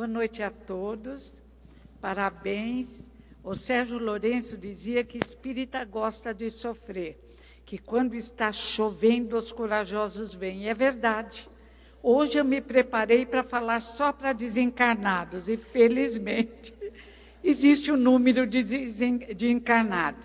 Boa noite a todos, parabéns. O Sérgio Lourenço dizia que espírita gosta de sofrer, que quando está chovendo os corajosos vêm. E é verdade. Hoje eu me preparei para falar só para desencarnados e, felizmente, existe um número de encarnados.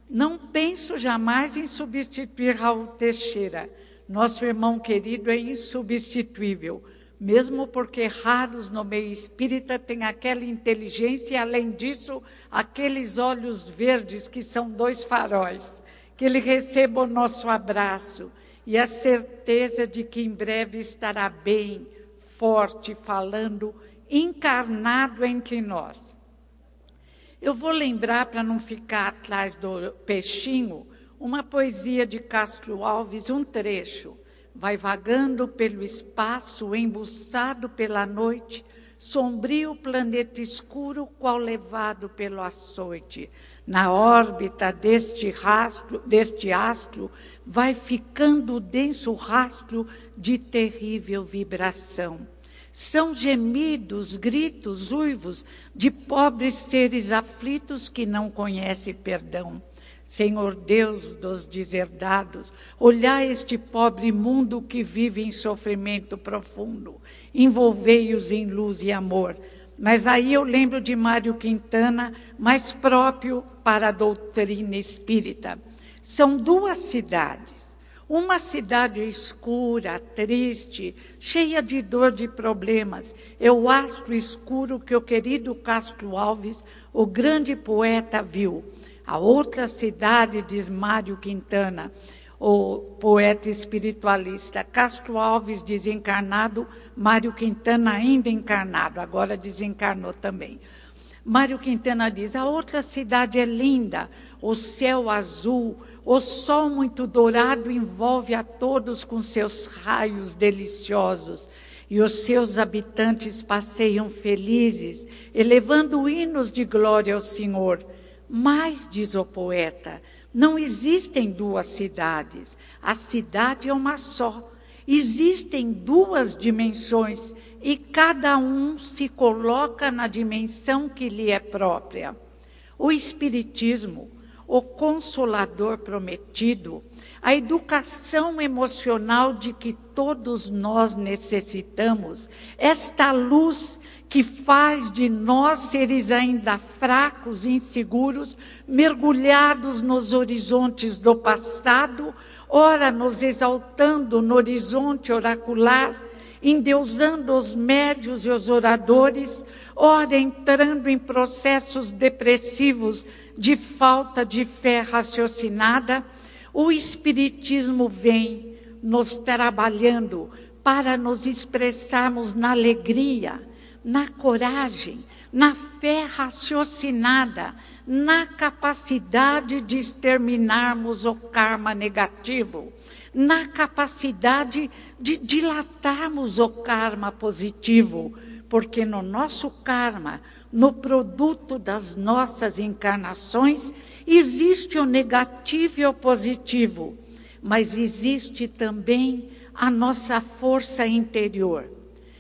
Não penso jamais em substituir Raul Teixeira. Nosso irmão querido é insubstituível, mesmo porque raros no meio espírita têm aquela inteligência e, além disso, aqueles olhos verdes que são dois faróis. Que ele receba o nosso abraço e a certeza de que em breve estará bem, forte, falando, encarnado entre nós. Eu vou lembrar, para não ficar atrás do peixinho, uma poesia de Castro Alves, um trecho. Vai vagando pelo espaço, embuçado pela noite, sombrio planeta escuro, qual levado pelo açoite. Na órbita deste astro, vai ficando denso rastro de terrível vibração. São gemidos, gritos, uivos de pobres seres aflitos que não conhecem perdão. Senhor Deus dos deserdados, olhai este pobre mundo que vive em sofrimento profundo. Envolvei-os em luz e amor. Mas aí eu lembro de Mário Quintana, mais próprio para a doutrina espírita. São duas cidades. Uma cidade escura, triste, cheia de dor, de problemas. É o astro escuro que o querido Castro Alves, o grande poeta, viu. A outra cidade, diz Mário Quintana, o poeta espiritualista. Castro Alves desencarnado, Mário Quintana ainda encarnado, agora desencarnou também. Mário Quintana diz, a outra cidade é linda, o céu azul, o sol muito dourado envolve a todos com seus raios deliciosos, e os seus habitantes passeiam felizes, elevando hinos de glória ao Senhor. Mas, diz o poeta, não existem duas cidades, a cidade é uma só. Existem duas dimensões e cada um se coloca na dimensão que lhe é própria. O Espiritismo, o Consolador prometido, a educação emocional de que todos nós necessitamos, esta luz que faz de nós seres ainda fracos, inseguros, mergulhados nos horizontes do passado, ora nos exaltando no horizonte oracular, endeusando os médios e os oradores, ora entrando em processos depressivos de falta de fé raciocinada, o Espiritismo vem nos trabalhando para nos expressarmos na alegria, na coragem, na fé raciocinada, na capacidade de exterminarmos o karma negativo, na capacidade de dilatarmos o karma positivo, porque no nosso karma, no produto das nossas encarnações, existe o negativo e o positivo, mas existe também a nossa força interior.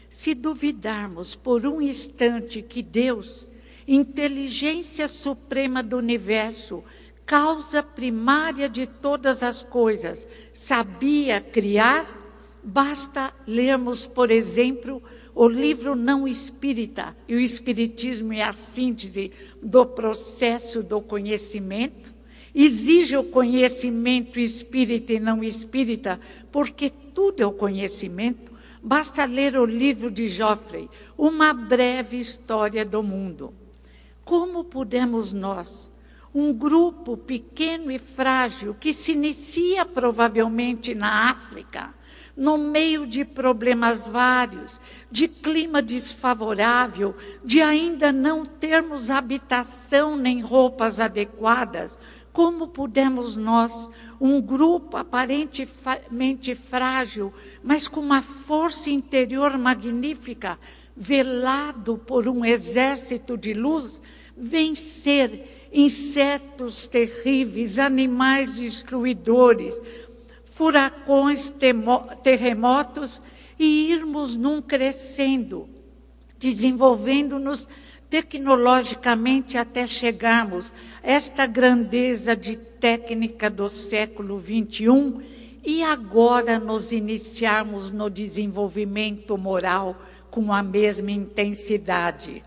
Se duvidarmos por um instante que Deus, inteligência suprema do universo, causa primária de todas as coisas, sabia criar, basta lermos, por exemplo, o livro não espírita, e o espiritismo é a síntese do processo do conhecimento, exige o conhecimento espírita e não espírita, porque tudo é o conhecimento. Basta ler o livro de Geoffrey, Uma Breve História do Mundo. Como podemos nós, um grupo pequeno e frágil, que se inicia provavelmente na África, no meio de problemas vários, de clima desfavorável, de ainda não termos habitação nem roupas adequadas, como pudemos nós, um grupo aparentemente frágil, mas com uma força interior magnífica, velado por um exército de luz, vencer insetos terríveis, animais destruidores, furacões, terremotos, e irmos num crescendo desenvolvendo-nos tecnologicamente até chegarmos a esta grandeza de técnica do século XXI e agora nos iniciarmos no desenvolvimento moral com a mesma intensidade.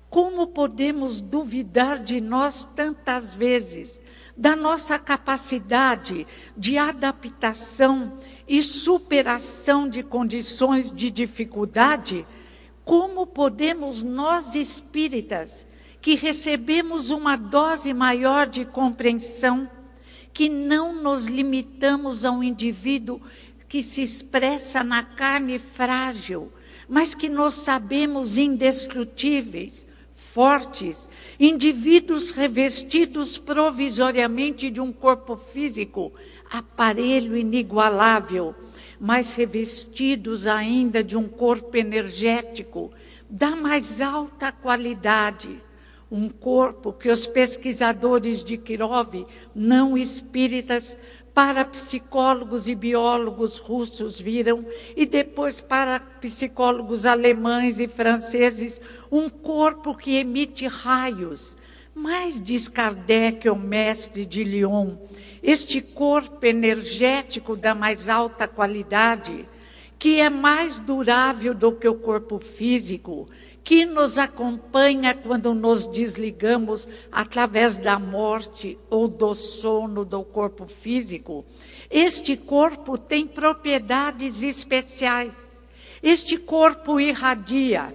Como podemos duvidar de nós tantas vezes, da nossa capacidade de adaptação e superação de condições de dificuldade? Como podemos nós espíritas, que recebemos uma dose maior de compreensão, que não nos limitamos a um indivíduo que se expressa na carne frágil, mas que nós sabemos indestrutíveis, fortes, indivíduos revestidos provisoriamente de um corpo físico, aparelho inigualável, mas revestidos ainda de um corpo energético da mais alta qualidade, um corpo que os pesquisadores de Kirov, não espíritas, parapsicólogos e biólogos russos viram, e depois parapsicólogos alemães e franceses, um corpo que emite raios. Mas, diz Kardec, o mestre de Lyon, este corpo energético da mais alta qualidade, que é mais durável do que o corpo físico, que nos acompanha quando nos desligamos através da morte ou do sono do corpo físico, este corpo tem propriedades especiais. Este corpo irradia,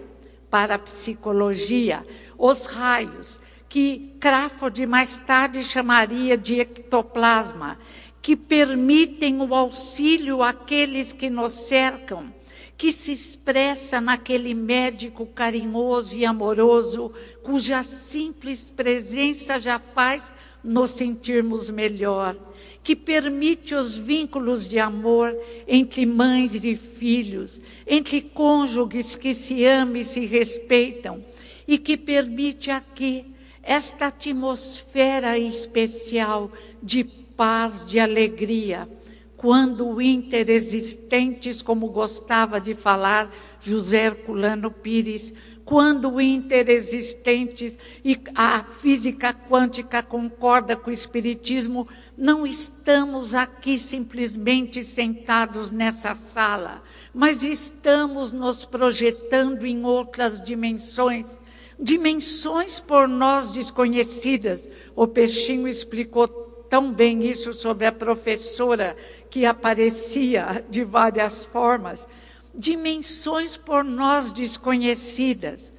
para a psicologia, os raios, que Crawford mais tarde chamaria de ectoplasma, que permitem o auxílio àqueles que nos cercam, que se expressa naquele médico carinhoso e amoroso, cuja simples presença já faz nos sentirmos melhor, que permite os vínculos de amor entre mães e filhos, entre cônjuges que se amam e se respeitam, e que permite aqui esta atmosfera especial de paz, de alegria, quando interexistentes, como gostava de falar José Herculano Pires, quando interexistentes, e a física quântica concorda com o espiritismo, não estamos aqui simplesmente sentados nessa sala, mas estamos nos projetando em outras dimensões, dimensões por nós desconhecidas. O Peixinho explicou tão bem isso sobre a professora que aparecia de várias formas, dimensões por nós desconhecidas.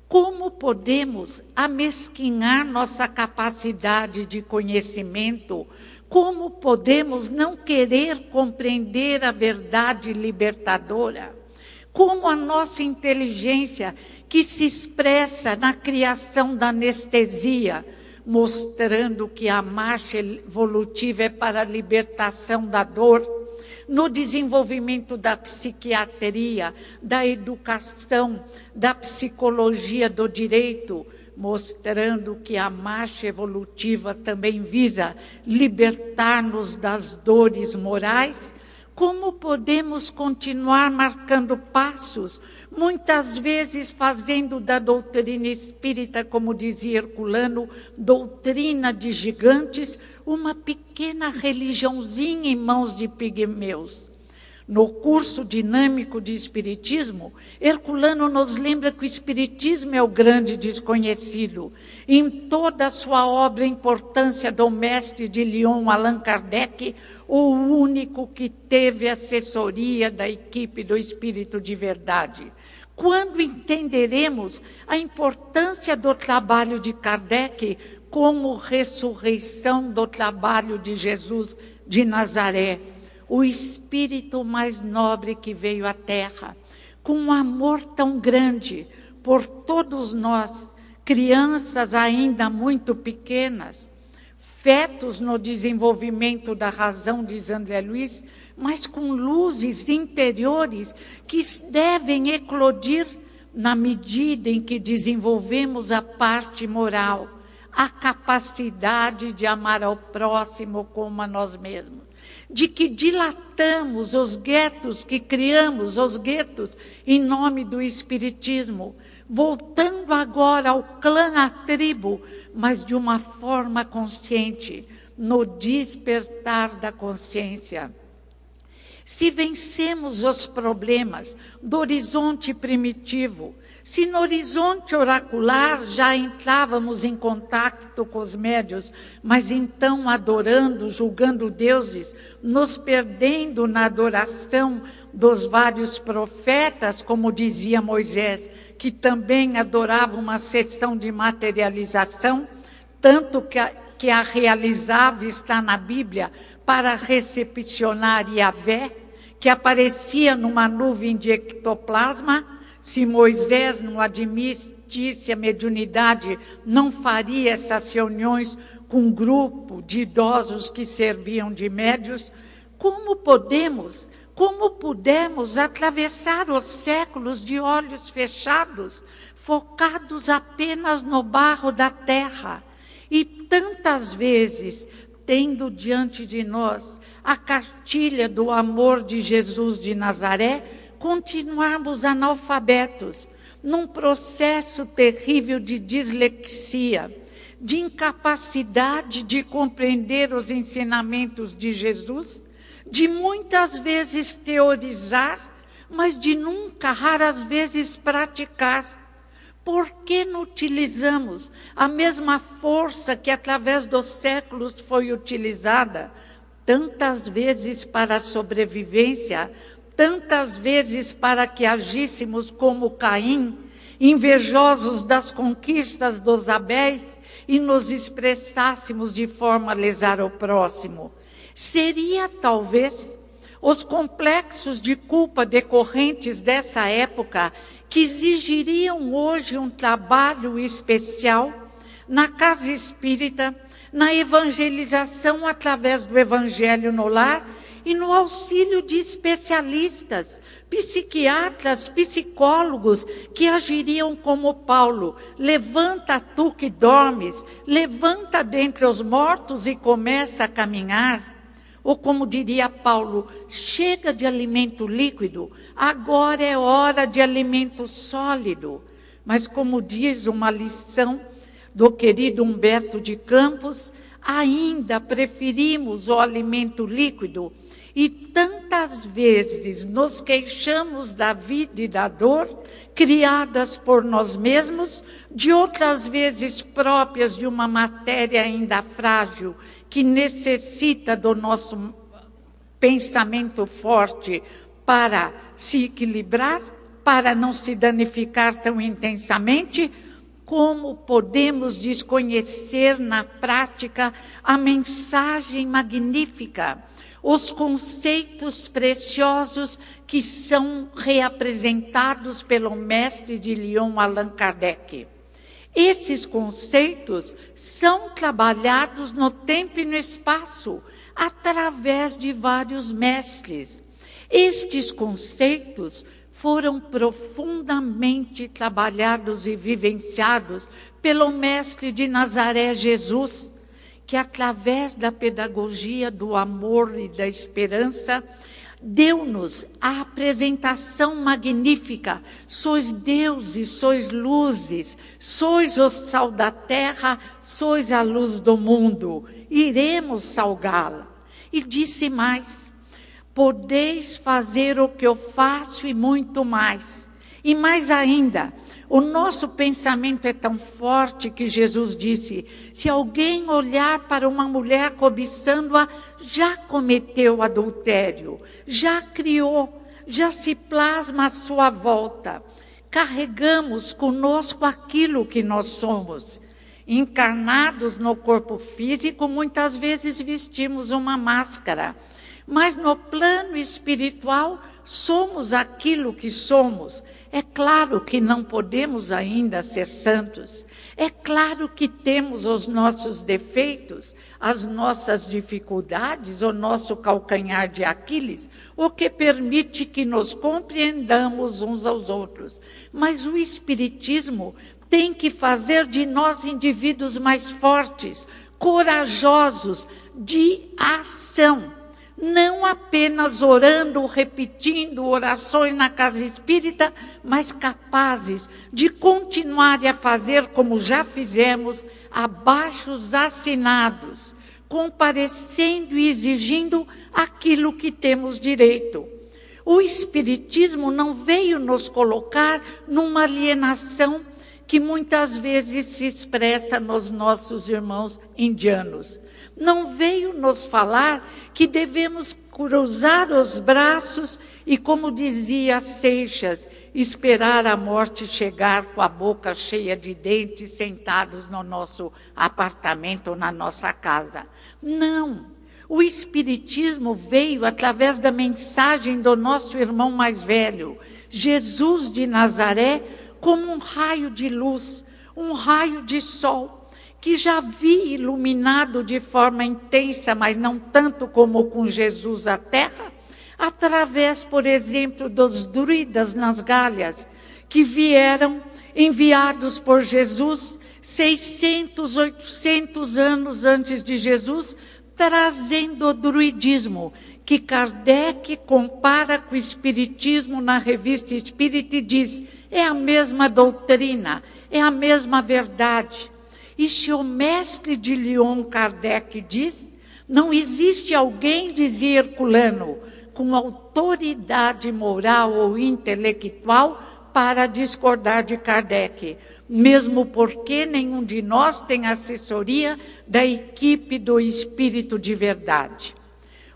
Como podemos amesquinhar nossa capacidade de conhecimento? Como podemos não querer compreender a verdade libertadora? Como a nossa inteligência, que se expressa na criação da anestesia, mostrando que a marcha evolutiva é para a libertação da dor, no desenvolvimento da psiquiatria, da educação, da psicologia do direito, mostrando que a marcha evolutiva também visa libertar-nos das dores morais. Como podemos continuar marcando passos, muitas vezes fazendo da doutrina espírita, como dizia Herculano, doutrina de gigantes, uma pequena religiãozinha em mãos de pigmeus? No curso dinâmico de Espiritismo, Herculano nos lembra que o Espiritismo é o grande desconhecido. Em toda a sua obra, a importância do mestre de Lyon, Allan Kardec, o único que teve assessoria da equipe do Espírito de Verdade. Quando entenderemos a importância do trabalho de Kardec como ressurreição do trabalho de Jesus de Nazaré, o espírito mais nobre que veio à Terra, com um amor tão grande por todos nós, crianças ainda muito pequenas, fetos no desenvolvimento da razão, diz André Luiz, mas com luzes interiores que devem eclodir na medida em que desenvolvemos a parte moral, a capacidade de amar ao próximo como a nós mesmos, de que dilatamos os guetos que criamos, os guetos em nome do Espiritismo, voltando agora ao clã, à tribo, mas de uma forma consciente, no despertar da consciência. Se vencemos os problemas do horizonte primitivo, se no horizonte oracular já entrávamos em contato com os médios, mas então adorando, julgando deuses, nos perdendo na adoração dos vários profetas, como dizia Moisés, que também adorava uma sessão de materialização, tanto que a realizava está na Bíblia para recepcionar Yahvé, que aparecia numa nuvem de ectoplasma. Se Moisés não admitisse a mediunidade, não faria essas reuniões com um grupo de idosos que serviam de médios. Como pudemos atravessar os séculos de olhos fechados, focados apenas no barro da terra, e tantas vezes, tendo diante de nós a cartilha do amor de Jesus de Nazaré, continuarmos analfabetos, num processo terrível de dislexia, de incapacidade de compreender os ensinamentos de Jesus, de muitas vezes teorizar, mas de nunca, raras vezes, praticar. Por que não utilizamos a mesma força que através dos séculos foi utilizada, tantas vezes para a sobrevivência, tantas vezes para que agíssemos como Caim, invejosos das conquistas dos Abéis, e nos expressássemos de forma a lesar o próximo? Seria, talvez, os complexos de culpa decorrentes dessa época que exigiriam hoje um trabalho especial na casa espírita, na evangelização através do evangelho no lar e no auxílio de especialistas, psiquiatras, psicólogos, que agiriam como Paulo: levanta tu que dormes, levanta dentre os mortos e começa a caminhar. Ou como diria Paulo: chega de alimento líquido, agora é hora de alimento sólido. Mas como diz uma lição do querido Humberto de Campos, ainda preferimos o alimento líquido e tantas vezes nos queixamos da vida e da dor criadas por nós mesmos, de outras vezes próprias de uma matéria ainda frágil, que necessita do nosso pensamento forte para se equilibrar, para não se danificar tão intensamente. Como podemos desconhecer na prática a mensagem magnífica, os conceitos preciosos que são reapresentados pelo mestre de Lyon, Allan Kardec? Esses conceitos são trabalhados no tempo e no espaço, através de vários mestres. Estes conceitos foram profundamente trabalhados e vivenciados pelo mestre de Nazaré, Jesus, que através da pedagogia do amor e da esperança, deu-nos a apresentação magnífica: sois deuses, sois luzes, sois o sal da terra, sois a luz do mundo, iremos salgá-la. E disse mais: podeis fazer o que eu faço e muito mais. E mais ainda, o nosso pensamento é tão forte que Jesus disse: se alguém olhar para uma mulher cobiçando-a, já cometeu adultério, já criou, já se plasma à sua volta. Carregamos conosco aquilo que nós somos. Encarnados no corpo físico, muitas vezes vestimos uma máscara, mas no plano espiritual somos aquilo que somos. É claro que não podemos ainda ser santos. É claro que temos os nossos defeitos, as nossas dificuldades, o nosso calcanhar de Aquiles, o que permite que nos compreendamos uns aos outros. Mas o Espiritismo tem que fazer de nós indivíduos mais fortes, corajosos, de ação. não apenas orando, repetindo orações na casa espírita, mas capazes de continuar a fazer como já fizemos, abaixos assinados, comparecendo e exigindo aquilo que temos direito. O Espiritismo não veio nos colocar numa alienação que muitas vezes se expressa nos nossos irmãos indianos. Não veio nos falar que devemos cruzar os braços e, como dizia Seixas, esperar a morte chegar com a boca cheia de dentes, sentados no nosso apartamento ou na nossa casa. Não. O Espiritismo veio através da mensagem do nosso irmão mais velho, Jesus de Nazaré, como um raio de luz, um raio de sol, que já vi iluminado de forma intensa, mas não tanto como com Jesus a terra, através, por exemplo, dos druidas nas Galhas, que vieram enviados por Jesus 600, 800 anos antes de Jesus, trazendo o druidismo, que Kardec compara com o Espiritismo na revista Espírita e diz, é a mesma doutrina, é a mesma verdade. E se o mestre de Lyon, Kardec, diz, não existe alguém, dizia Herculano, com autoridade moral ou intelectual para discordar de Kardec, mesmo porque nenhum de nós tem assessoria da equipe do Espírito de Verdade.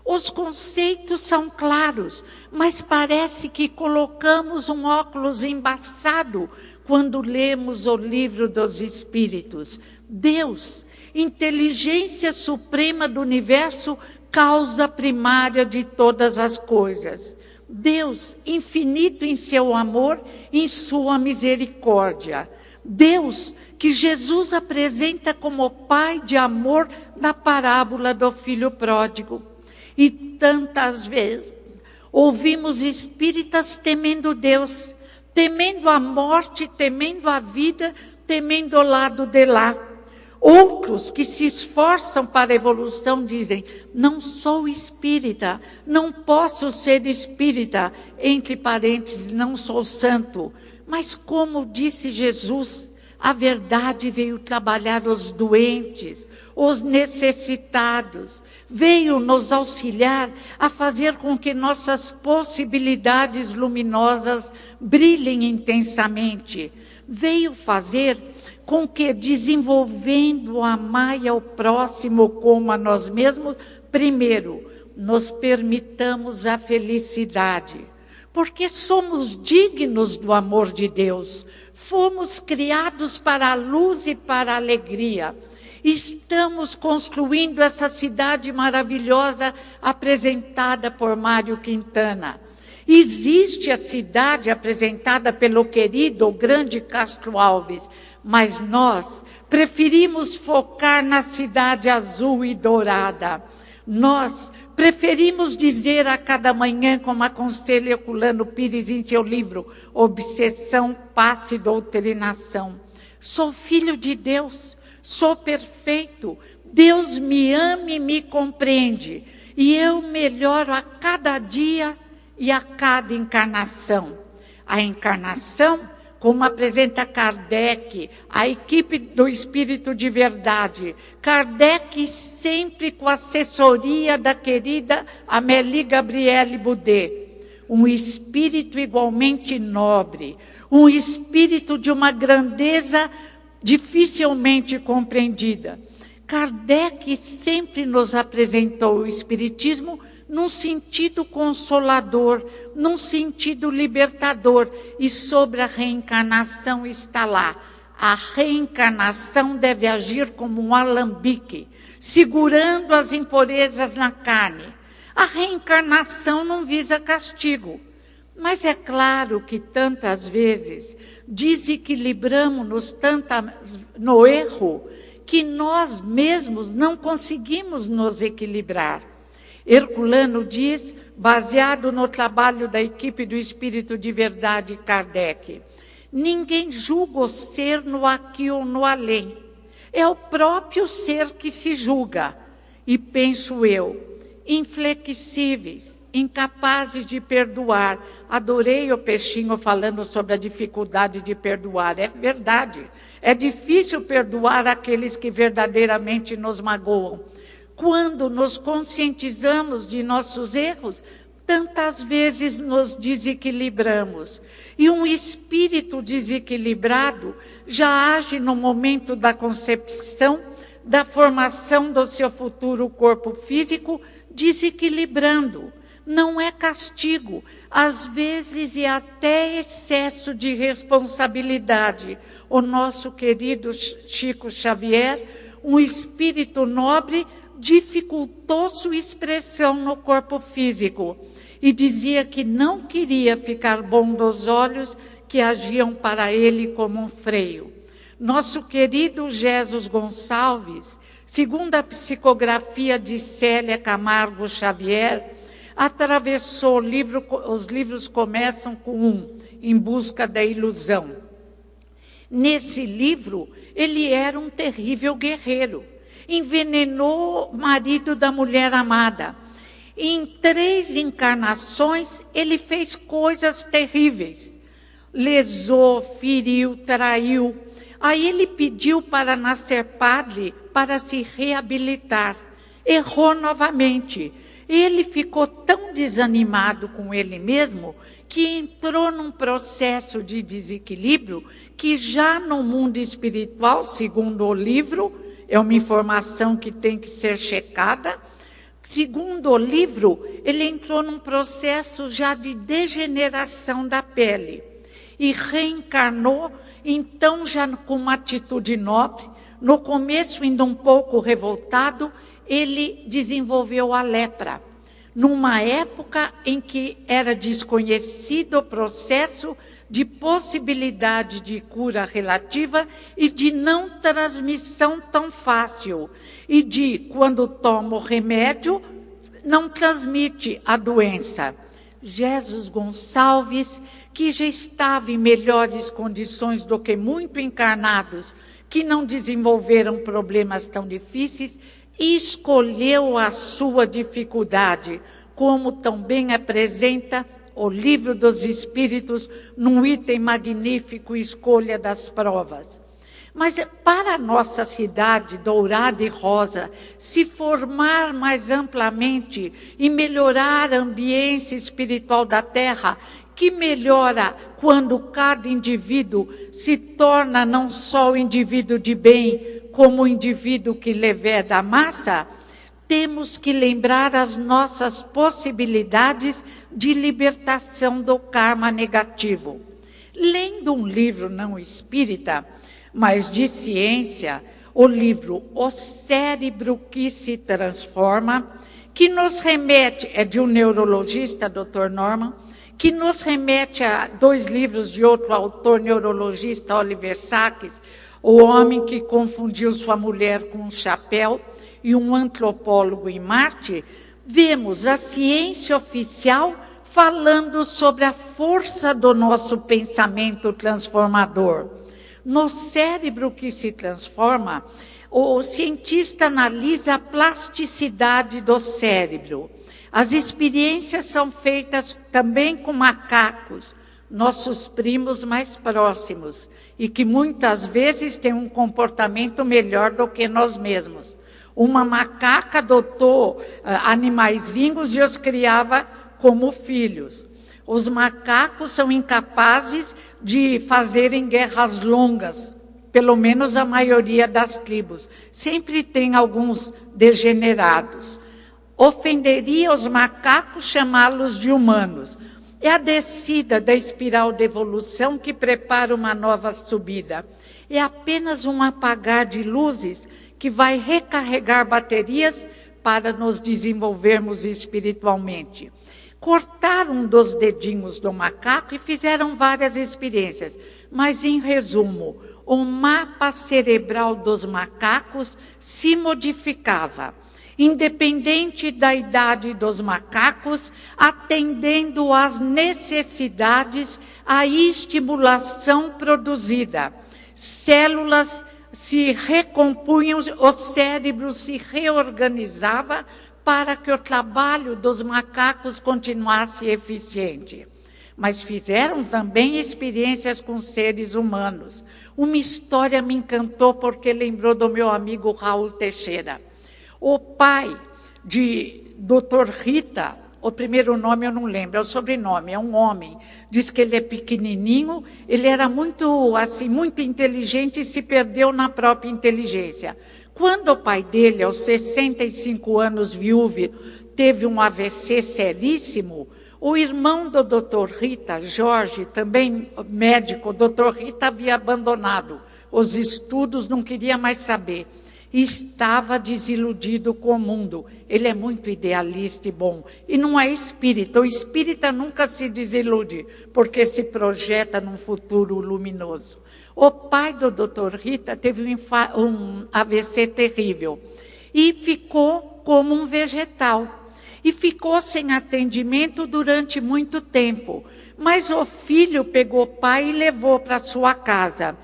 Os conceitos são claros, mas parece que colocamos um óculos embaçado quando lemos o livro dos Espíritos. Deus, inteligência suprema do universo, causa primária de todas as coisas. Deus, infinito em seu amor, em sua misericórdia. Deus, que Jesus apresenta como Pai de amor na parábola do filho pródigo. E tantas vezes ouvimos espíritas temendo Deus, temendo a morte, temendo a vida, temendo o lado de lá. Outros que se esforçam para a evolução dizem, não sou espírita, não posso ser espírita, entre parênteses, não sou santo. Mas como disse Jesus, a verdade veio trabalhar os doentes, os necessitados, veio nos auxiliar a fazer com que nossas possibilidades luminosas brilhem intensamente. Veio fazer com que, desenvolvendo o amar ao próximo como a nós mesmos, primeiro, nos permitamos a felicidade, porque somos dignos do amor de Deus, fomos criados para a luz e para a alegria. Estamos construindo essa cidade maravilhosa apresentada por Mário Quintana. Existe a cidade apresentada pelo querido, o grande Castro Alves, mas nós preferimos focar na cidade azul e dourada. Nós preferimos dizer a cada manhã, como aconselha Herculano Pires em seu livro Obsessão, Passe e Doutrinação, sou filho de Deus, sou perfeito, Deus me ama e me compreende, e eu melhoro a cada dia e a cada encarnação. A encarnação, como apresenta Kardec, a equipe do Espírito de Verdade, Kardec sempre com a assessoria da querida Amélie Gabrielle Boudet, um espírito igualmente nobre, um espírito de uma grandeza dificilmente compreendida. Kardec sempre nos apresentou o Espiritismo num sentido consolador, num sentido libertador, e sobre a reencarnação está lá. A reencarnação deve agir como um alambique, segurando as impurezas na carne. A reencarnação não visa castigo, mas é claro que tantas vezes desequilibramos-nos no erro que nós mesmos não conseguimos nos equilibrar. Herculano diz, baseado no trabalho da equipe do Espírito de Verdade Kardec, ninguém julga o ser no aqui ou no além. É o próprio ser que se julga. E penso eu, inflexíveis, incapazes de perdoar. Adorei o Peixinho falando sobre a dificuldade de perdoar. É verdade. É difícil perdoar aqueles que verdadeiramente nos magoam. Quando nos conscientizamos de nossos erros, tantas vezes nos desequilibramos. E um espírito desequilibrado já age no momento da concepção, da formação do seu futuro corpo físico, desequilibrando. Não é castigo, às vezes é até excesso de responsabilidade. O nosso querido Chico Xavier, um espírito nobre, dificultou sua expressão no corpo físico e dizia que não queria ficar bom dos olhos que agiam para ele como um freio. Nosso querido Jesus Gonçalves, segundo a psicografia de Célia Camargo Xavier, atravessou os livros começam com Em Busca da Ilusão. Nesse livro, ele era um terrível guerreiro. Envenenou o marido da mulher amada. Em 3 encarnações, ele fez coisas terríveis. Lesou, feriu, traiu. Aí ele pediu para nascer padre para se reabilitar. Errou novamente. Ele ficou tão desanimado com ele mesmo que entrou num processo de desequilíbrio que já no mundo espiritual, segundo o livro, é uma informação que tem que ser checada. Segundo o livro, ele entrou num processo já de degeneração da pele e reencarnou, então já com uma atitude nobre. No começo, ainda um pouco revoltado, ele desenvolveu a lepra. Numa época em que era desconhecido o processo de possibilidade de cura relativa e de não transmissão tão fácil. E de, quando toma o remédio, não transmite a doença. Jesus Gonçalves, que já estava em melhores condições do que muito encarnados, que não desenvolveram problemas tão difíceis, escolheu a sua dificuldade, como também apresenta o Livro dos Espíritos, num item magnífico, Escolha das Provas. Mas para a nossa cidade dourada e rosa se formar mais amplamente e melhorar a ambiência espiritual da Terra, que melhora quando cada indivíduo se torna não só o indivíduo de bem, como o indivíduo que leveda a massa, temos que lembrar as nossas possibilidades de libertação do karma negativo. Lendo um livro não espírita, mas de ciência, o livro O Cérebro que se Transforma, que nos remete, é de um neurologista, Dr. Norman, que nos remete a 2 livros de outro autor neurologista, Oliver Sacks, O Homem que Confundiu Sua Mulher com um Chapéu, e um antropólogo em Marte, vemos a ciência oficial falando sobre a força do nosso pensamento transformador. No cérebro que se transforma, o cientista analisa a plasticidade do cérebro. As experiências são feitas também com macacos, nossos primos mais próximos, e que muitas vezes têm um comportamento melhor do que nós mesmos. Uma macaca adotou animaizinhos e os criava como filhos. Os macacos são incapazes de fazerem guerras longas, pelo menos a maioria das tribos. Sempre tem alguns degenerados. Ofenderia os macacos chamá-los de humanos. É a descida da espiral de evolução que prepara uma nova subida. É apenas um apagar de luzes que vai recarregar baterias para nos desenvolvermos espiritualmente. Cortaram um dos dedinhos do macaco e fizeram várias experiências. Mas, em resumo, o mapa cerebral dos macacos se modificava, independente da idade dos macacos, atendendo às necessidades, à estimulação produzida. Células se recompunham, o cérebro se reorganizava para que o trabalho dos macacos continuasse eficiente. Mas fizeram também experiências com seres humanos. Uma história me encantou porque lembrou do meu amigo Raul Teixeira. O pai de Dr. Rita, o primeiro nome eu não lembro, é o sobrenome, é um homem. Diz que ele é pequenininho, ele era muito inteligente e se perdeu na própria inteligência. Quando o pai dele, aos 65 anos, viúvo, teve um AVC seríssimo, o irmão do Dr. Rita, Jorge, também médico, o Dr. Rita havia abandonado os estudos, não queria mais saber. Estava desiludido com o mundo. Ele é muito idealista e bom. E não é espírita. O espírita nunca se desilude, porque se projeta num futuro luminoso. O pai do Dr. Rita teve um AVC terrível e ficou como um vegetal. E ficou sem atendimento durante muito tempo. Mas o filho pegou o pai e levou para sua casa.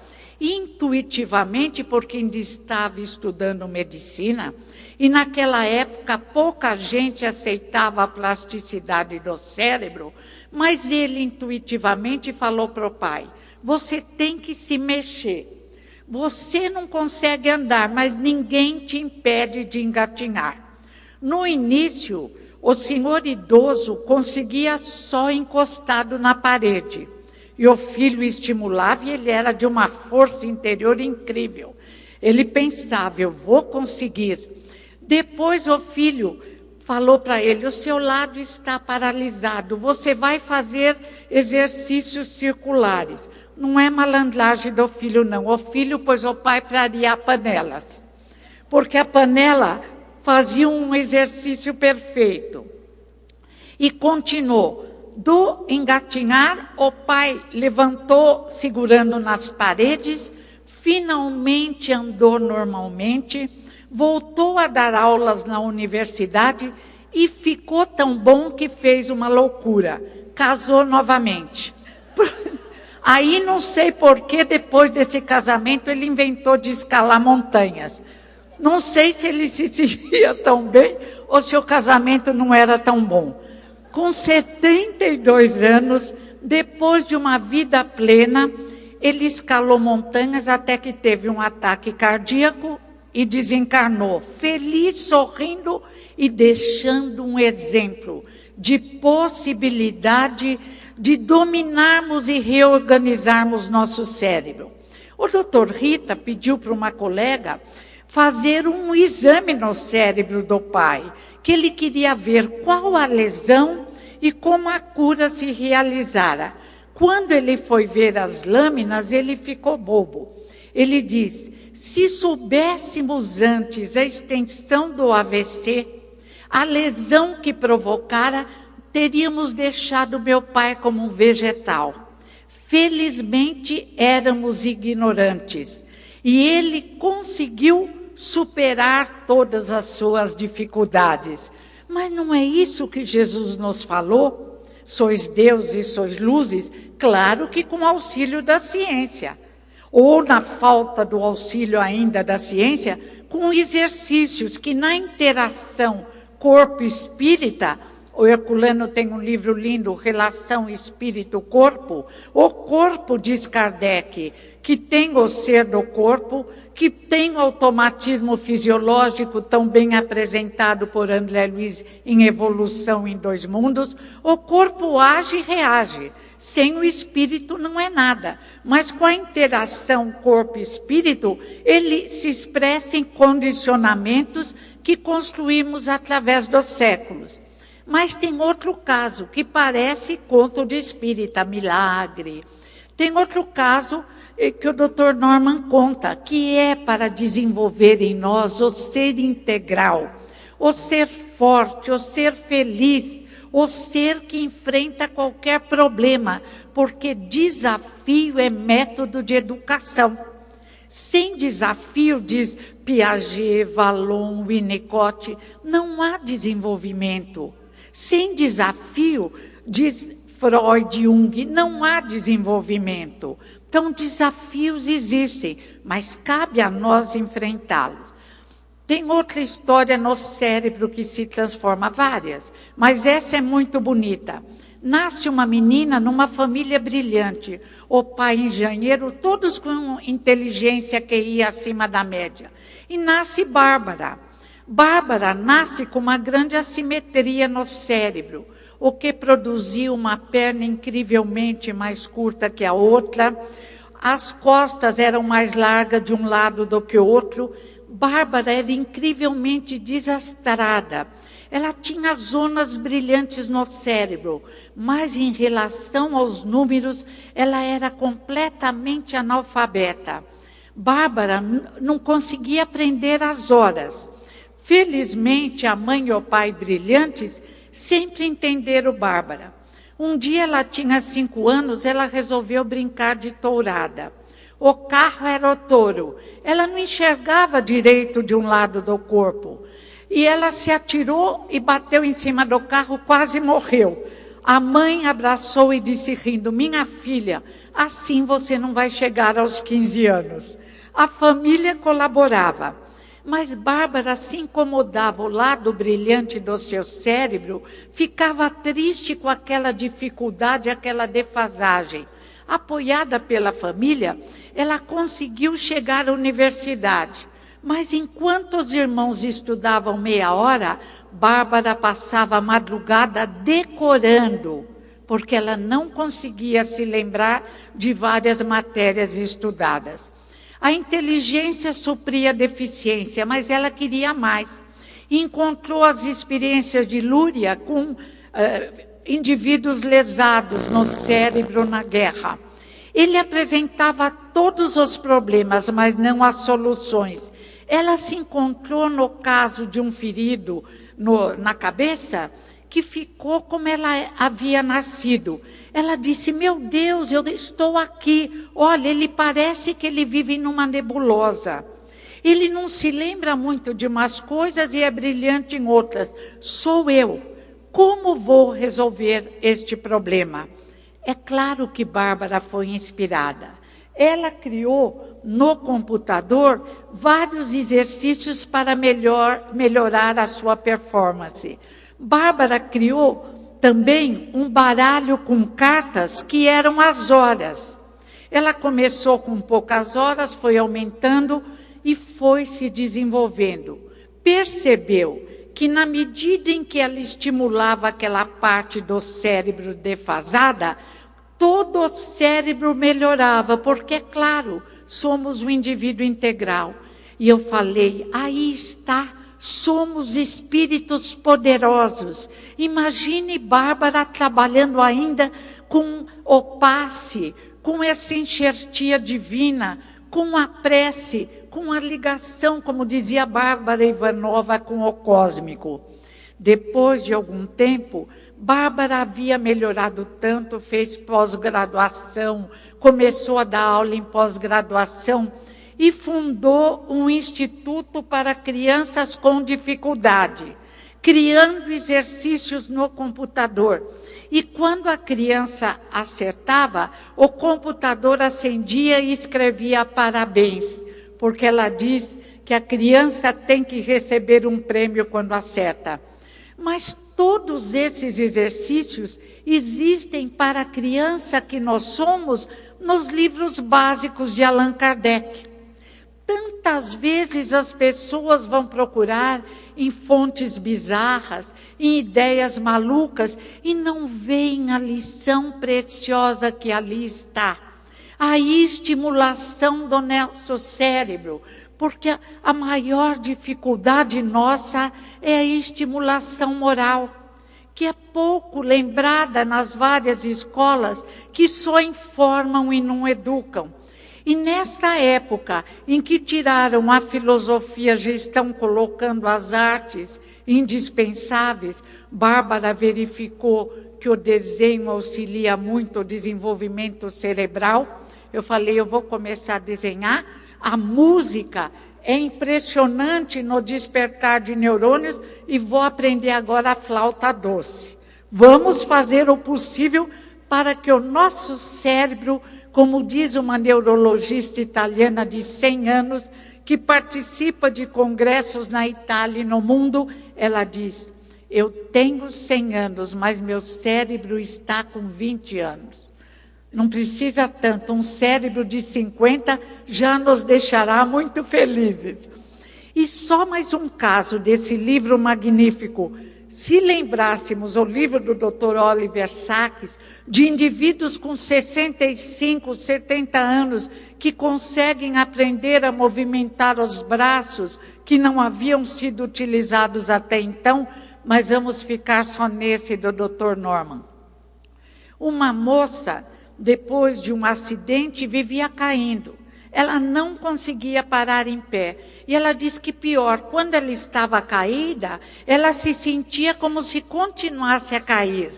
Intuitivamente, porque ainda estava estudando medicina, e naquela época pouca gente aceitava a plasticidade do cérebro, mas ele intuitivamente falou para o pai: você tem que se mexer. Você não consegue andar, mas ninguém te impede de engatinhar. No início, o senhor idoso conseguia só encostado na parede. E o filho estimulava e ele era de uma força interior incrível. Ele pensava, eu vou conseguir. Depois o filho falou para ele, o seu lado está paralisado, você vai fazer exercícios circulares. Não é malandragem do filho, não. O filho pôs o pai para arear panelas. Porque a panela fazia um exercício perfeito. E continuou. Do engatinhar, o pai levantou, segurando nas paredes, finalmente andou normalmente, voltou a dar aulas na universidade e ficou tão bom que fez uma loucura. Casou novamente. Aí não sei por que depois desse casamento ele inventou de escalar montanhas. Não sei se ele se sentia tão bem ou se o casamento não era tão bom. Com 72 anos, depois de uma vida plena, ele escalou montanhas até que teve um ataque cardíaco e desencarnou, feliz, sorrindo e deixando um exemplo de possibilidade de dominarmos e reorganizarmos nosso cérebro. O doutor Rita pediu para uma colega fazer um exame no cérebro do pai, que ele queria ver qual a lesão e como a cura se realizara. Quando ele foi ver as lâminas, ele ficou bobo. Ele diz, se soubéssemos antes a extensão do AVC, a lesão que provocara, teríamos deixado meu pai como um vegetal. Felizmente, éramos ignorantes. E ele conseguiu superar todas as suas dificuldades. Mas não é isso que Jesus nos falou? Sois Deus e sois luzes? Claro que com auxílio da ciência. Ou na falta do auxílio ainda da ciência, com exercícios que na interação corpo-espírita, o Herculano tem um livro lindo, Relação Espírito-Corpo. O corpo, diz Kardec, que tem o ser do corpo, que tem o automatismo fisiológico tão bem apresentado por André Luiz em Evolução em Dois Mundos. O corpo age e reage. Sem o espírito não é nada. Mas com a interação corpo-espírito, ele se expressa em condicionamentos que construímos através dos séculos. Mas tem outro caso, que parece conto de espírita, milagre. Tem outro caso que o Dr. Norman conta, que é para desenvolver em nós o ser integral, o ser forte, o ser feliz, o ser que enfrenta qualquer problema, porque desafio é método de educação. Sem desafio, diz Piaget, Vallon, Winnicott, não há desenvolvimento. Sem desafio, diz Freud, Jung, não há desenvolvimento. Então, desafios existem, mas cabe a nós enfrentá-los. Tem outra história no cérebro que se transforma, várias, mas essa é muito bonita. Nasce uma menina numa família brilhante, o pai engenheiro, todos com inteligência que ia acima da média. E nasce Bárbara. Bárbara nasce com uma grande assimetria no cérebro, o que produziu uma perna incrivelmente mais curta que a outra. As costas eram mais largas de um lado do que o outro. Bárbara era incrivelmente desastrada. Ela tinha zonas brilhantes no cérebro, mas em relação aos números, ela era completamente analfabeta. Bárbara não conseguia aprender as horas. Felizmente, a mãe e o pai brilhantes sempre entenderam Bárbara. Um dia ela tinha 5 anos, ela resolveu brincar de tourada. O carro era o touro. Ela não enxergava direito de um lado do corpo. E ela se atirou e bateu em cima do carro, quase morreu. A mãe abraçou e disse rindo, minha filha, assim você não vai chegar aos 15 anos. A família colaborava. Mas Bárbara se incomodava, o lado brilhante do seu cérebro ficava triste com aquela dificuldade, aquela defasagem. Apoiada pela família, ela conseguiu chegar à universidade. Mas enquanto os irmãos estudavam meia hora, Bárbara passava a madrugada decorando, porque ela não conseguia se lembrar de várias matérias estudadas. A inteligência supria a deficiência, mas ela queria mais. Encontrou as experiências de Lúria com indivíduos lesados no cérebro na guerra. Ele apresentava todos os problemas, mas não as soluções. Ela se encontrou no caso de um ferido na cabeça, que ficou como ela havia nascido. Ela disse, meu Deus, eu estou aqui. Olha, ele parece que ele vive numa nebulosa. Ele não se lembra muito de umas coisas e é brilhante em outras. Sou eu. Como vou resolver este problema? É claro que Bárbara foi inspirada. Ela criou no computador vários exercícios para melhorar a sua performance. Bárbara criou também um baralho com cartas que eram as horas. Ela começou com poucas horas, foi aumentando e foi se desenvolvendo. Percebeu que na medida em que ela estimulava aquela parte do cérebro defasada, todo o cérebro melhorava, porque, é claro, somos um indivíduo integral. E eu falei, aí está, somos espíritos poderosos. Imagine Bárbara trabalhando ainda com o passe, com essa enxertia divina, com a prece, com a ligação, como dizia Bárbara Ivanova, com o cósmico. Depois de algum tempo, Bárbara havia melhorado tanto, fez pós-graduação, começou a dar aula em pós-graduação e fundou um instituto para crianças com dificuldade, criando exercícios no computador. E quando a criança acertava, o computador acendia e escrevia parabéns, porque ela diz que a criança tem que receber um prêmio quando acerta. Mas todos esses exercícios existem para a criança que nós somos nos livros básicos de Allan Kardec. Tantas vezes as pessoas vão procurar em fontes bizarras, em ideias malucas, e não veem a lição preciosa que ali está. A estimulação do nosso cérebro, porque a maior dificuldade nossa é a estimulação moral, que é pouco lembrada nas várias escolas que só informam e não educam. E nessa época em que tiraram a filosofia, já estão colocando as artes indispensáveis, Bárbara verificou que o desenho auxilia muito o desenvolvimento cerebral. Eu falei, eu vou começar a desenhar. A música é impressionante no despertar de neurônios e vou aprender agora a flauta doce. Vamos fazer o possível para que o nosso cérebro, como diz uma neurologista italiana de 100 anos, que participa de congressos na Itália e no mundo, ela diz: eu tenho 100 anos, mas meu cérebro está com 20 anos. Não precisa tanto, um cérebro de 50 já nos deixará muito felizes. E só mais um caso desse livro magnífico. Se lembrássemos o livro do Dr. Oliver Sacks, de indivíduos com 65, 70 anos, que conseguem aprender a movimentar os braços, que não haviam sido utilizados até então, mas vamos ficar só nesse do Dr. Norman. Uma moça, depois de um acidente, vivia caindo. Ela não conseguia parar em pé. E ela diz que pior, quando ela estava caída, ela se sentia como se continuasse a cair.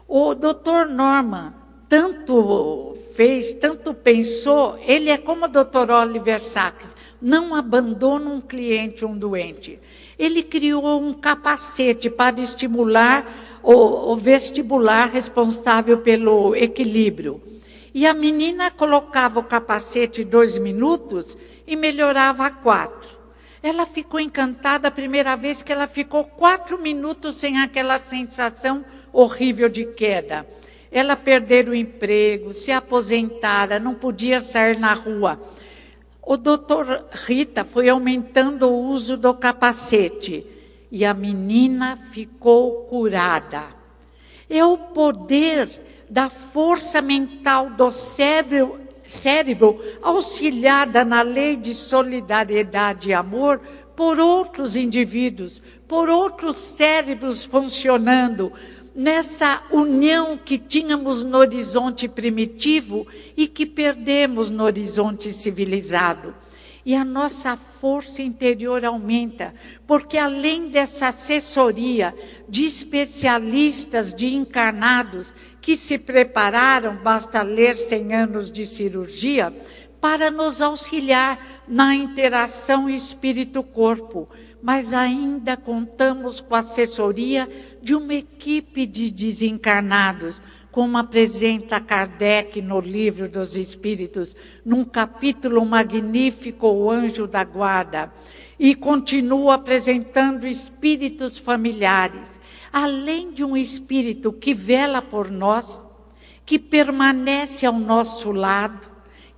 O Dr. Norman tanto fez, tanto pensou, ele é como o Dr. Oliver Sacks, não abandona um cliente, um doente. Ele criou um capacete para estimular o vestibular responsável pelo equilíbrio. E a menina colocava o capacete 2 minutos e melhorava a 4. Ela ficou encantada a primeira vez que ela ficou 4 minutos sem aquela sensação horrível de queda. Ela perdeu o emprego, se aposentara, não podia sair na rua. O doutor Rita foi aumentando o uso do capacete e a menina ficou curada. É o poder da força mental do cérebro auxiliada na lei de solidariedade e amor por outros indivíduos, por outros cérebros funcionando, nessa união que tínhamos no horizonte primitivo e que perdemos no horizonte civilizado. E a nossa força interior aumenta, porque além dessa assessoria de especialistas, de encarnados, que se prepararam, basta ler 100 anos de cirurgia, para nos auxiliar na interação espírito-corpo, mas ainda contamos com a assessoria de uma equipe de desencarnados, como apresenta Kardec no Livro dos Espíritos, num capítulo magnífico, O Anjo da Guarda, e continua apresentando espíritos familiares, além de um espírito que vela por nós, que permanece ao nosso lado,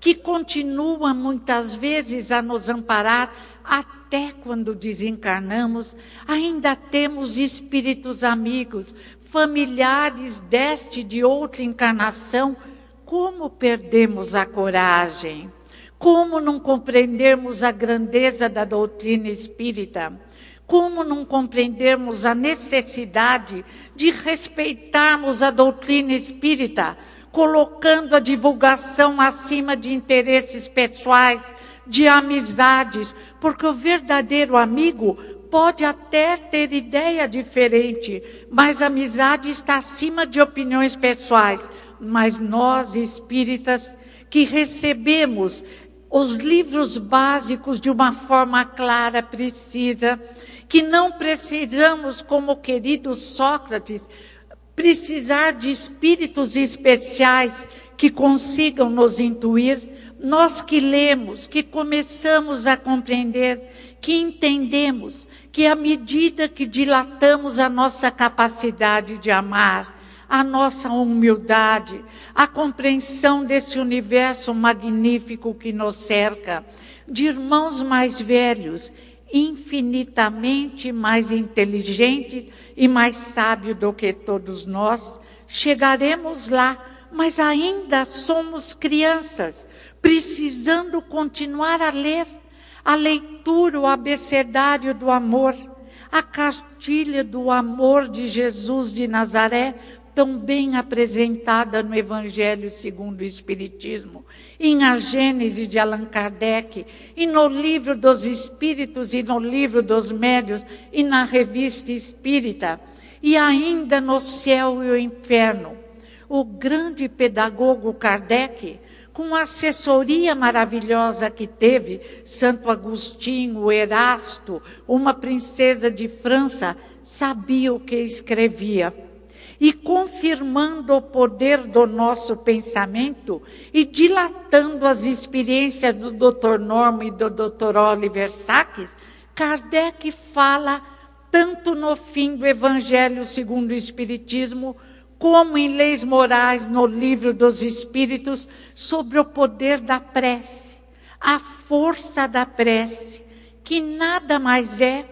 que continua muitas vezes a nos amparar até quando desencarnamos. Ainda temos espíritos amigos, familiares deste de outra encarnação. Como perdemos a coragem? Como não compreendermos a grandeza da doutrina espírita? Como não compreendermos a necessidade de respeitarmos a doutrina espírita, colocando a divulgação acima de interesses pessoais, de amizades, porque o verdadeiro amigo pode até ter ideia diferente, mas a amizade está acima de opiniões pessoais. Mas nós, espíritas, que recebemos os livros básicos de uma forma clara, precisa, que não precisamos, como o querido Sócrates, precisar de espíritos especiais que consigam nos intuir. Nós que lemos, que começamos a compreender, que entendemos, que à medida que dilatamos a nossa capacidade de amar, a nossa humildade, a compreensão desse universo magnífico que nos cerca, de irmãos mais velhos, infinitamente mais inteligentes e mais sábios do que todos nós, chegaremos lá, mas ainda somos crianças, precisando continuar a ler a leitura, o abecedário do amor, a cartilha do amor de Jesus de Nazaré, tão bem apresentada no Evangelho segundo o Espiritismo, em A Gênese de Allan Kardec, e no Livro dos Espíritos, e no Livro dos Médiuns, e na Revista Espírita, e ainda no Céu e o Inferno. O grande pedagogo Kardec, com a assessoria maravilhosa que teve, Santo Agostinho, Erasto, uma princesa de França, sabia o que escrevia. e confirmando o poder do nosso pensamento e dilatando as experiências do Dr. Norman e do Dr. Oliver Sacks, Kardec fala tanto no fim do Evangelho segundo o Espiritismo, como em Leis Morais, no Livro dos Espíritos, sobre o poder da prece, a força da prece, que nada mais é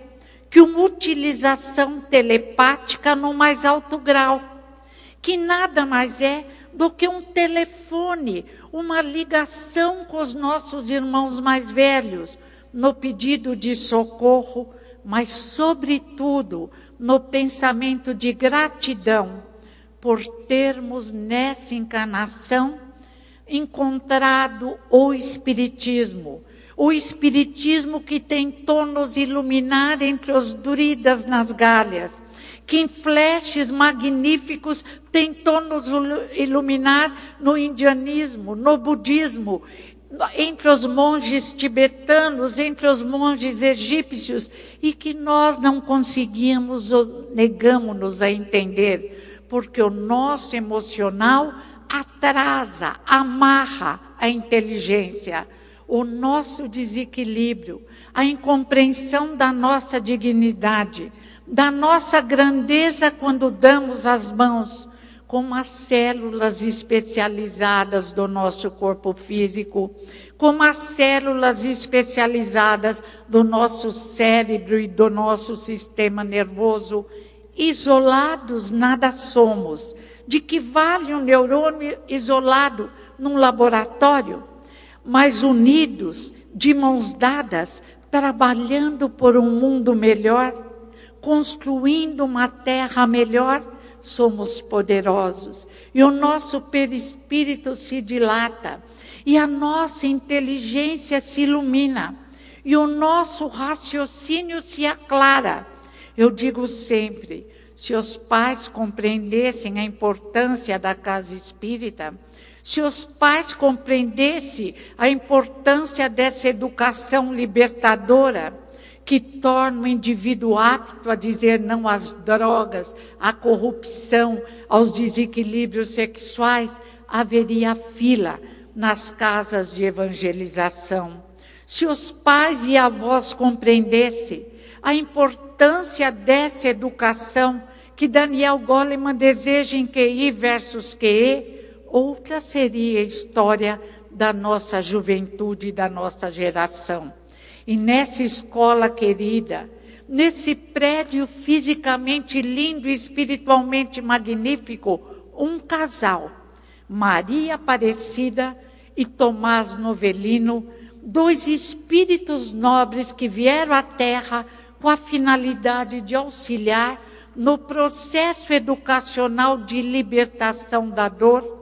que uma utilização telepática no mais alto grau, que nada mais é do que um telefone, uma ligação com os nossos irmãos mais velhos, no pedido de socorro, mas, sobretudo, no pensamento de gratidão, por termos nessa encarnação encontrado o Espiritismo que tentou nos iluminar entre os druidas nas Gálias, que em flashes magníficos tentou nos iluminar no indianismo, no budismo, entre os monges tibetanos, entre os monges egípcios, e que nós não conseguimos, negamos-nos a entender, porque o nosso emocional atrasa, amarra a inteligência, o nosso desequilíbrio, a incompreensão da nossa dignidade, da nossa grandeza quando damos as mãos, como as células especializadas do nosso corpo físico, como as células especializadas do nosso cérebro e do nosso sistema nervoso. Isolados nada somos. De que vale um neurônio isolado num laboratório? Mas unidos, de mãos dadas, trabalhando por um mundo melhor, construindo uma terra melhor, somos poderosos. E o nosso perispírito se dilata, e a nossa inteligência se ilumina, e o nosso raciocínio se aclara. Eu digo sempre, se os pais compreendessem a importância da casa espírita, se os pais compreendessem a importância dessa educação libertadora, que torna o indivíduo apto a dizer não às drogas, à corrupção, aos desequilíbrios sexuais, haveria fila nas casas de evangelização. Se os pais e avós compreendessem a importância dessa educação que Daniel Goleman deseja em QI versus QE, outra seria a história da nossa juventude e da nossa geração. E nessa escola querida, nesse prédio fisicamente lindo e espiritualmente magnífico, um casal, Maria Aparecida e Tomás Novelino, dois espíritos nobres que vieram à Terra com a finalidade de auxiliar no processo educacional de libertação da dor,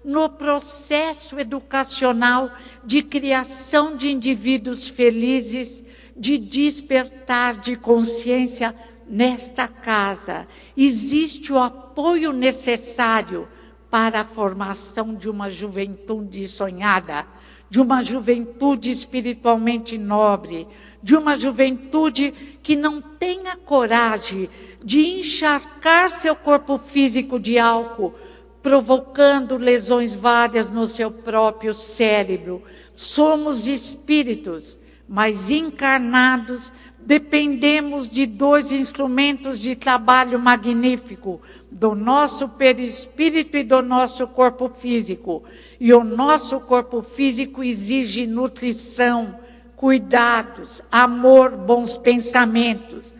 no processo educacional de criação de indivíduos felizes, de despertar de consciência nesta casa. Existe o apoio necessário para a formação de uma juventude sonhada, de uma juventude espiritualmente nobre, de uma juventude que não tenha coragem de encharcar seu corpo físico de álcool, provocando lesões várias no seu próprio cérebro. Somos espíritos, mas encarnados, dependemos de dois instrumentos de trabalho magnífico, do nosso perispírito e do nosso corpo físico. E o nosso corpo físico exige nutrição, cuidados, amor, bons pensamentos.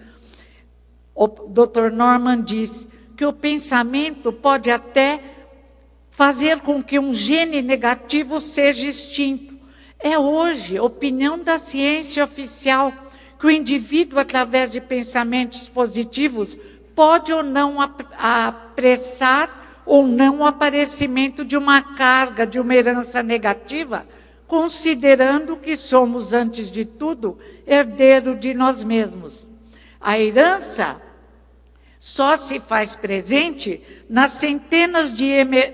O Dr. Norman diz que o pensamento pode até fazer com que um gene negativo seja extinto. É hoje, opinião da ciência oficial, que o indivíduo, através de pensamentos positivos, pode ou não apressar ou não o aparecimento de uma carga, de uma herança negativa, considerando que somos, antes de tudo, herdeiro de nós mesmos. A herança só se faz presente nas centenas de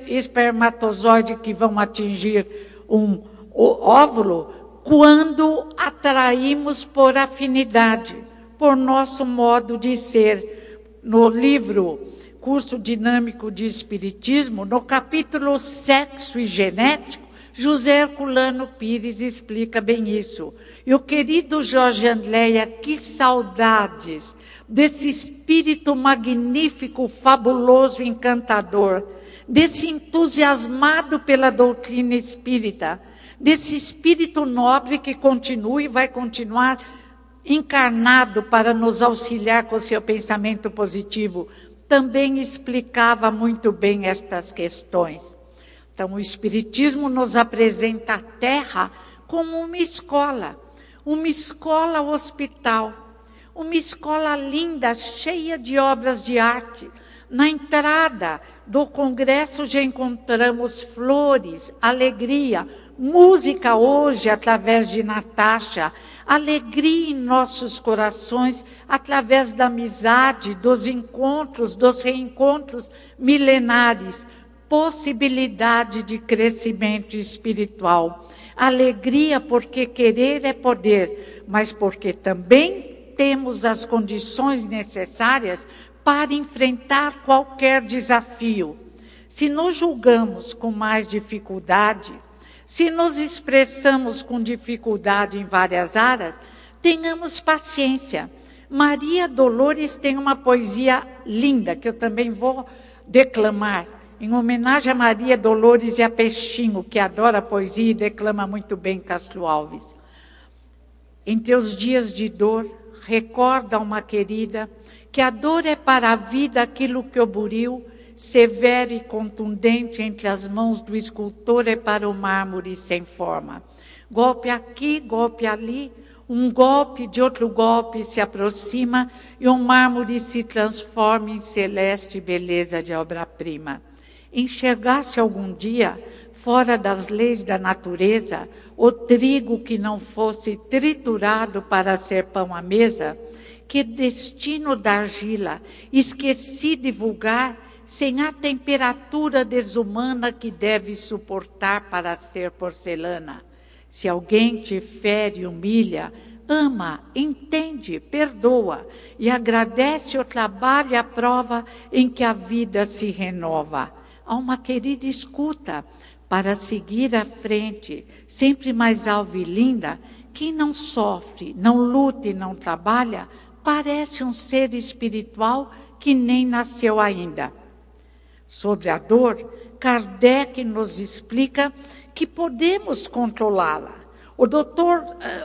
espermatozoides que vão atingir o óvulo quando atraímos por afinidade, por nosso modo de ser. No livro curso dinâmico de Espiritismo, no capítulo Sexo e Genético, José Herculano Pires explica bem isso. E o querido Jorge Andléia, que saudades desse espírito magnífico, fabuloso, encantador, desse entusiasmado pela doutrina espírita, desse espírito nobre que continua e vai continuar encarnado para nos auxiliar com o seu pensamento positivo. Também explicava muito bem estas questões. Então, o Espiritismo nos apresenta a Terra como uma escola hospital, uma escola linda, cheia de obras de arte. Na entrada do congresso já encontramos flores, alegria, música hoje através de Natasha, alegria em nossos corações através da amizade, dos encontros, dos reencontros milenares, possibilidade de crescimento espiritual. Alegria porque querer é poder, mas porque também temos as condições necessárias para enfrentar qualquer desafio. Se nos julgamos com mais dificuldade, se nos expressamos com dificuldade em várias áreas, tenhamos paciência. Maria Dolores tem uma poesia linda, que eu também vou declamar, em homenagem a Maria Dolores e a Peixinho, que adora a poesia e declama muito bem Castro Alves. Em teus dias de dor, recorda uma querida, que a dor é para a vida aquilo que o buril, severo e contundente entre as mãos do escultor, é para o mármore sem forma. Golpe aqui, golpe ali, um golpe de outro golpe se aproxima e o mármore se transforma em celeste beleza de obra-prima. Enxergaste algum dia, fora das leis da natureza, o trigo que não fosse triturado para ser pão à mesa? Que destino da argila, esqueci de vulgar, sem a temperatura desumana que deve suportar para ser porcelana. Se alguém te fere e humilha, ama, entende, perdoa e agradece o trabalho e a prova em que a vida se renova. Há uma querida escuta para seguir à frente, sempre mais alva e linda. Quem não sofre, não luta e não trabalha, parece um ser espiritual que nem nasceu ainda. Sobre a dor, Kardec nos explica que podemos controlá-la.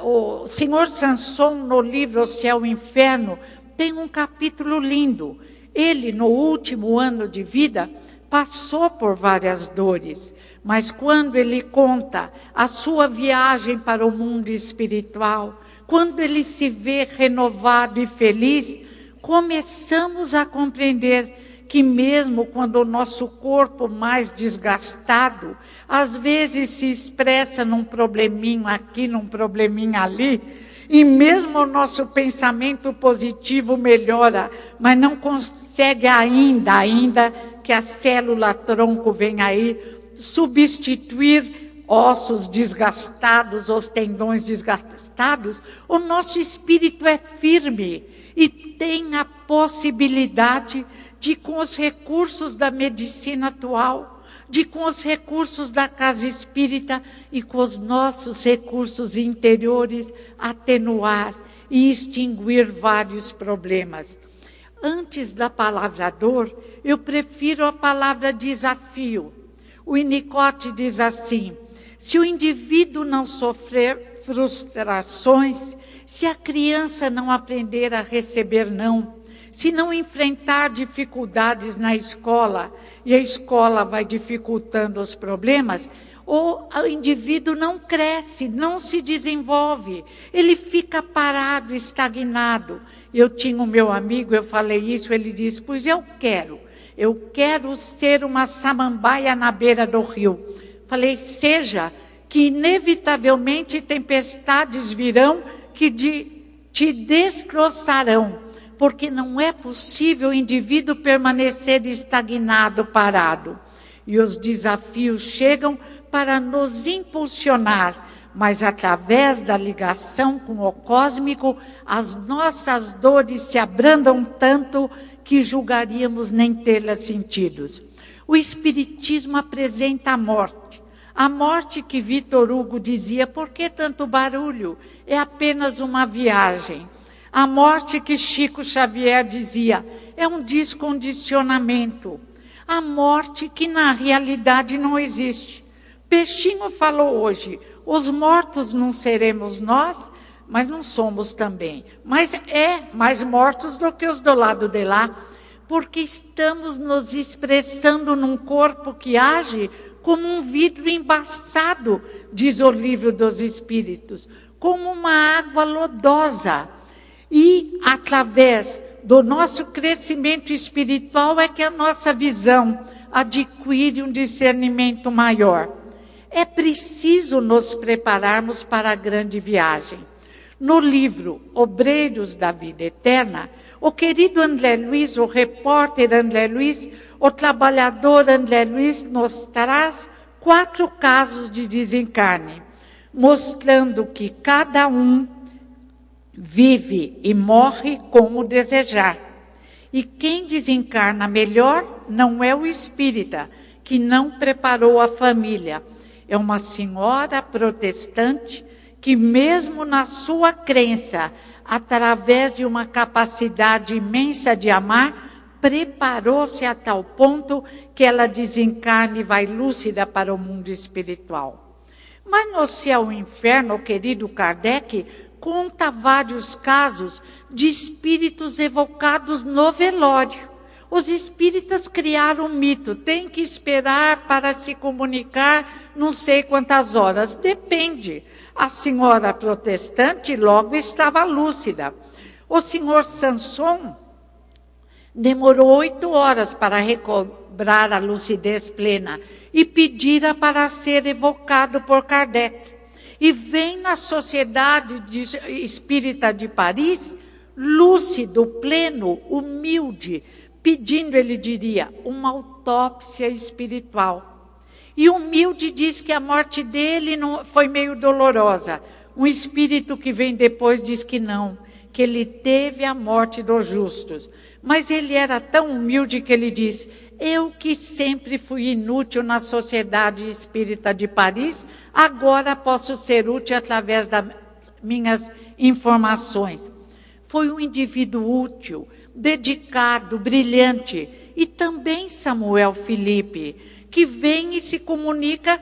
O senhor Sanson, no livro O Céu e o Inferno, tem um capítulo lindo. Ele, no último ano de vida, passou por várias dores, mas quando ele conta a sua viagem para o mundo espiritual, quando ele se vê renovado e feliz, começamos a compreender que mesmo quando o nosso corpo mais desgastado, às vezes se expressa num probleminho aqui, num probleminho ali, e mesmo o nosso pensamento positivo melhora, mas não consegue ainda que a célula-tronco venha aí substituir ossos desgastados, os tendões desgastados, o nosso espírito é firme e tem a possibilidade de, com os recursos da medicina atual, de com os recursos da casa espírita e com os nossos recursos interiores, atenuar e extinguir vários problemas. Antes da palavra dor, eu prefiro a palavra desafio. O Winnicott diz assim: se o indivíduo não sofrer frustrações, se a criança não aprender a receber não, se não enfrentar dificuldades na escola, e a escola vai dificultando os problemas, o indivíduo não cresce, não se desenvolve, ele fica parado, estagnado. Eu tinha um meu amigo, eu falei isso, ele disse: pois eu quero ser uma samambaia na beira do rio. Falei: seja, que inevitavelmente tempestades virão que te destroçarão, porque não é possível o indivíduo permanecer estagnado, parado. E os desafios chegam para nos impulsionar, mas através da ligação com o cósmico, as nossas dores se abrandam tanto que julgaríamos nem tê-las sentidos. O Espiritismo apresenta a morte que Vitor Hugo dizia, por que tanto barulho? É apenas uma viagem. A morte que Chico Xavier dizia, é um descondicionamento. A morte que na realidade não existe. Peixinho falou hoje, os mortos não seremos nós, mas não somos também. Mas mais mortos do que os do lado de lá, porque estamos nos expressando num corpo que age como um vidro embaçado, diz o Livro dos Espíritos, como uma água lodosa. E através do nosso crescimento espiritual é que a nossa visão adquire um discernimento maior. É preciso nos prepararmos para a grande viagem. No livro Obreiros da Vida Eterna, o querido André Luiz, o repórter André Luiz, o trabalhador André Luiz nos traz 4 casos de desencarne, mostrando que cada um vive e morre como desejar. E quem desencarna melhor não é o espírita, que não preparou a família. É uma senhora protestante que, mesmo na sua crença, através de uma capacidade imensa de amar, preparou-se a tal ponto que ela desencarna e vai lúcida para o mundo espiritual. Mas no Céu e Inferno, o querido Kardec conta vários casos de espíritos evocados no velório. Os espíritas criaram um mito, tem que esperar para se comunicar não sei quantas horas, depende. A senhora protestante logo estava lúcida. O senhor Sanson demorou 8 horas para recobrar a lucidez plena e pedira para ser evocado por Kardec. E vem na Sociedade Espírita de Paris, lúcido, pleno, humilde, pedindo, ele diria, uma autópsia espiritual. E humilde diz que a morte dele não foi meio dolorosa. Um espírito que vem depois diz que não, que ele teve a morte dos justos. Mas ele era tão humilde que ele diz, eu que sempre fui inútil na Sociedade Espírita de Paris, agora posso ser útil através das minhas informações. Foi um indivíduo útil, dedicado, brilhante. E também Samuel Felipe, que vem e se comunica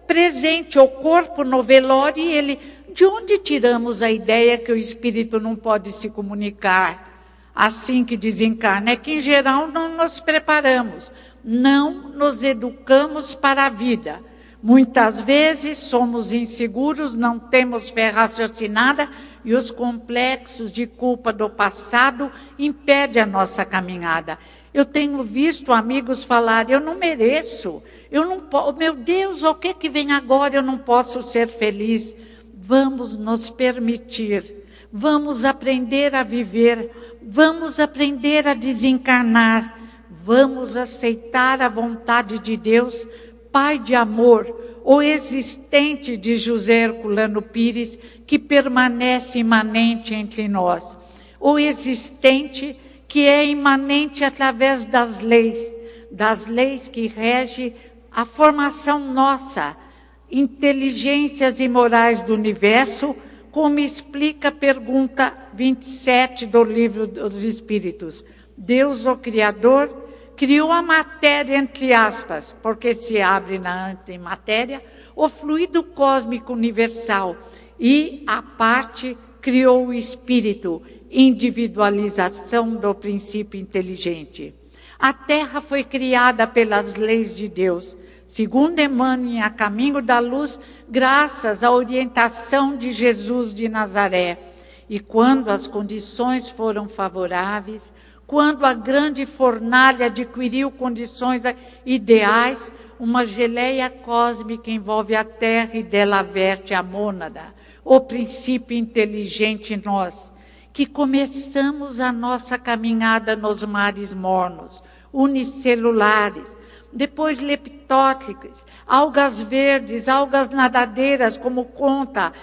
presente ao corpo no velório, e ele, de onde tiramos a ideia que o espírito não pode se comunicar assim que desencarna? É que, em geral, não nos preparamos, não nos educamos para a vida. Muitas vezes somos inseguros, não temos fé raciocinada e os complexos de culpa do passado impedem a nossa caminhada. Eu tenho visto amigos falar, eu não mereço, eu não posso, meu Deus, o que vem agora? Eu não posso ser feliz. Vamos nos permitir, vamos aprender a viver, vamos aprender a desencarnar, vamos aceitar a vontade de Deus, Pai de amor, o existente de José Herculano Pires, que permanece imanente entre nós, o existente que é imanente através das leis que regem a formação nossa, inteligências e morais do universo, como explica a pergunta 27 do Livro dos Espíritos. Deus, o Criador, criou a matéria, entre aspas, porque se abre na antimatéria, o fluido cósmico universal, e a parte criou o espírito, individualização do princípio inteligente. A Terra foi criada pelas leis de Deus, segundo Emmanuel, a caminho da luz, graças à orientação de Jesus de Nazaré. E quando as condições foram favoráveis, quando a grande fornalha adquiriu condições ideais, uma geleia cósmica envolve a Terra e dela verte a mônada, o princípio inteligente em nós, que começamos a nossa caminhada nos mares mornos, unicelulares, depois leptóticos, algas verdes, algas nadadeiras, como conta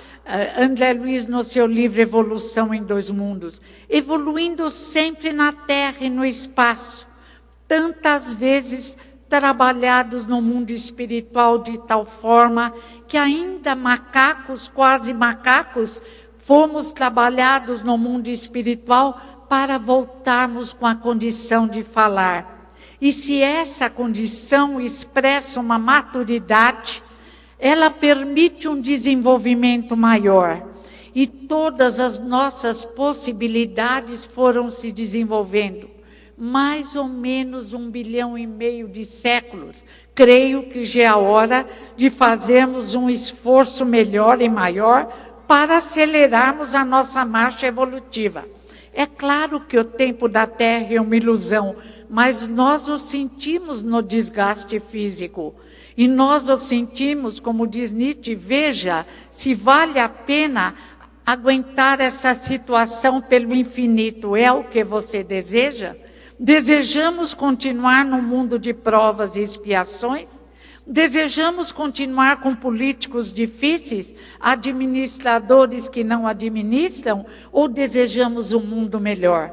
André Luiz no seu livro Evolução em Dois Mundos, evoluindo sempre na Terra e no espaço, tantas vezes trabalhados no mundo espiritual de tal forma que ainda macacos, quase macacos, fomos trabalhados no mundo espiritual para voltarmos com a condição de falar. E se essa condição expressa uma maturidade, ela permite um desenvolvimento maior. E todas as nossas possibilidades foram se desenvolvendo. Mais ou menos 1,5 bilhão de séculos. Creio que já é a hora de fazermos um esforço melhor e maior para acelerarmos a nossa marcha evolutiva. É claro que o tempo da Terra é uma ilusão, mas nós o sentimos no desgaste físico. E nós o sentimos, como diz Nietzsche, veja se vale a pena aguentar essa situação pelo infinito. É o que você deseja? Desejamos continuar no mundo de provas e expiações? Desejamos continuar com políticos difíceis, administradores que não administram, ou desejamos um mundo melhor?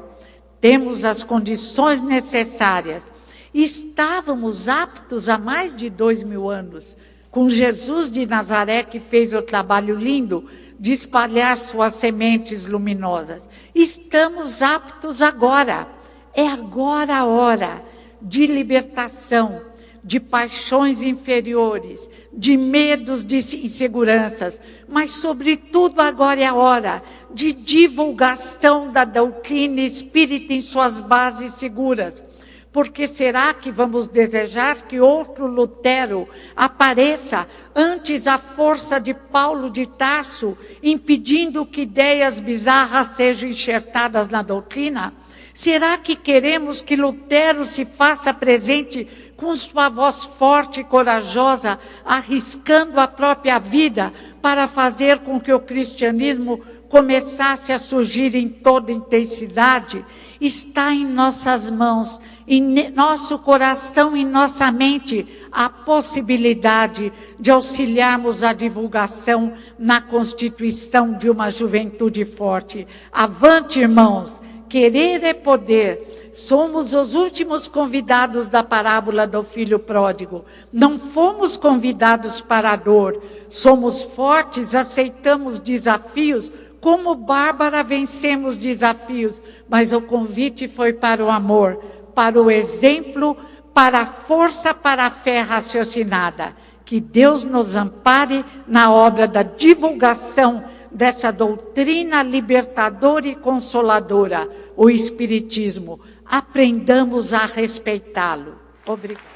Temos as condições necessárias. Estávamos aptos há mais de 2000 anos, com Jesus de Nazaré, que fez o trabalho lindo de espalhar suas sementes luminosas. Estamos aptos agora. É agora a hora de libertação, de paixões inferiores, de medos, de inseguranças, mas, sobretudo, agora é a hora de divulgação da doutrina espírita em suas bases seguras. Porque será que vamos desejar que outro Lutero apareça antes a força de Paulo de Tarso, impedindo que ideias bizarras sejam enxertadas na doutrina? Será que queremos que Lutero se faça presente com sua voz forte e corajosa, arriscando a própria vida para fazer com que o cristianismo começasse a surgir em toda intensidade? Está em nossas mãos, em nosso coração, em nossa mente, a possibilidade de auxiliarmos a divulgação na constituição de uma juventude forte. Avante, irmãos! Querer é poder. Somos os últimos convidados da parábola do filho pródigo. Não fomos convidados para a dor. Somos fortes, aceitamos desafios. Como Bárbara vencemos desafios. Mas o convite foi para o amor, para o exemplo, para a força, para a fé raciocinada. Que Deus nos ampare na obra da divulgação dessa doutrina libertadora e consoladora, o Espiritismo. Aprendamos a respeitá-lo. Obrigada.